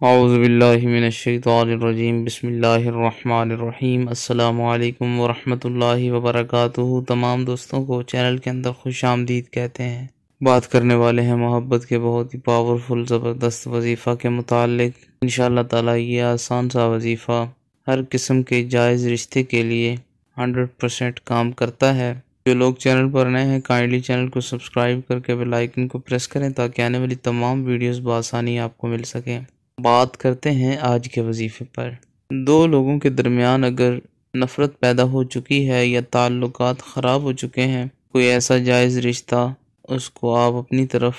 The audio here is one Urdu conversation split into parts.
اعوذ باللہ من الشیطان الرجیم بسم اللہ الرحمن الرحیم۔ السلام علیکم ورحمۃ اللہ وبرکاتہ۔ تمام دوستوں کو چینل کے اندر خوش آمدید کہتے ہیں۔ بات کرنے والے ہیں محبت کے بہت ہی پاورفل زبردست وظیفہ کے متعلق۔ انشاءاللہ تعالی یہ آسان سا وظیفہ ہر قسم کے جائز رشتے کے لیے 100% کام کرتا ہے۔ جو لوگ چینل پر نئے ہیں کائنڈلی چینل کو سبسکرائب کر کے بیل آئیکن کو پریس کریں تاکہ آنے والی تمام ویڈیوز بآسانی آپ کو مل سکیں۔ بات کرتے ہیں آج کے وظیفے پر۔ دو لوگوں کے درمیان اگر نفرت پیدا ہو چکی ہے یا تعلقات خراب ہو چکے ہیں، کوئی ایسا جائز رشتہ اس کو آپ اپنی طرف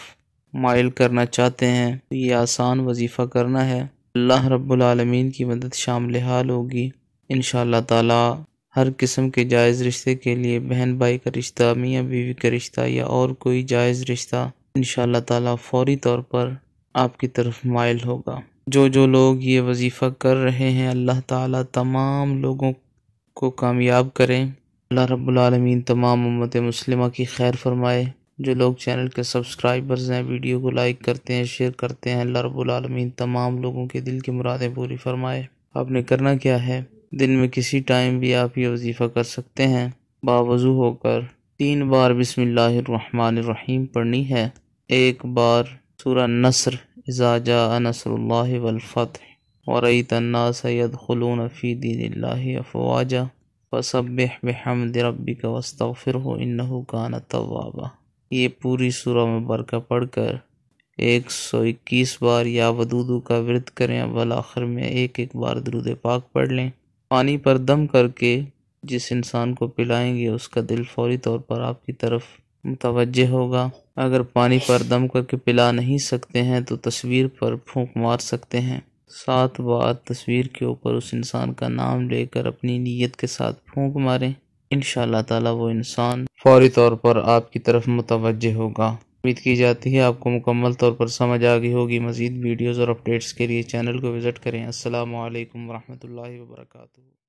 مائل کرنا چاہتے ہیں تو یہ آسان وظیفہ کرنا ہے۔ اللہ رب العالمین کی مدد شامل حال ہوگی انشاءاللہ تعالی۔ ہر قسم کے جائز رشتے کے لیے بہن بھائی کا رشتہ، میاں بیوی کا رشتہ یا اور کوئی جائز رشتہ انشاءاللہ تعالی فوری طور پر آپ کی طرف مائل ہوگا۔ جو لوگ یہ وظیفہ کر رہے ہیں اللہ تعالی تمام لوگوں کو کامیاب کریں۔ اللہ رب العالمین تمام امت مسلمہ کی خیر فرمائے۔ جو لوگ چینل کے سبسکرائبرز ہیں ویڈیو کو لائک کرتے ہیں، شیئر کرتے ہیں، اللہ رب العالمین تمام لوگوں کے دل کی مرادیں پوری فرمائے۔ آپ نے کرنا کیا ہے، دن میں کسی ٹائم بھی آپ یہ وظیفہ کر سکتے ہیں۔ باوضو ہو کر 3 بار بسم اللہ الرحمن الرحیم پڑھنی ہے، 1 بار سورہ نصر اذا جاء نصر اللہ والفتح ورأیت الناس يدخلون فی دین اللہ افواجا فسبح بحمد ربک واستغفرہ انہ کان توابا۔ یہ پوری سورہ مبارکہ پڑھ کر 121 بار یا ودودو کا ورد کریں، اول آخر میں 1 بار درود پاک پڑھ لیں۔ پانی پر دم کر کے جس انسان کو پلائیں گے اس کا دل فوری طور پر آپ کی طرف متوجہ ہوگا۔ اگر پانی پر دم کر کے پلا نہیں سکتے ہیں تو تصویر پر پھونک مار سکتے ہیں۔ 7 بار تصویر کے اوپر اس انسان کا نام لے کر اپنی نیت کے ساتھ پھونک ماریں، انشاءاللہ تعالی وہ انسان فوری طور پر آپ کی طرف متوجہ ہوگا۔ امید کی جاتی ہے آپ کو مکمل طور پر سمجھ آ گئی ہوگی۔ مزید ویڈیوز اور اپڈیٹس کے لیے چینل کو وزٹ کریں۔ السلام علیکم ورحمۃ اللہ وبرکاتہ۔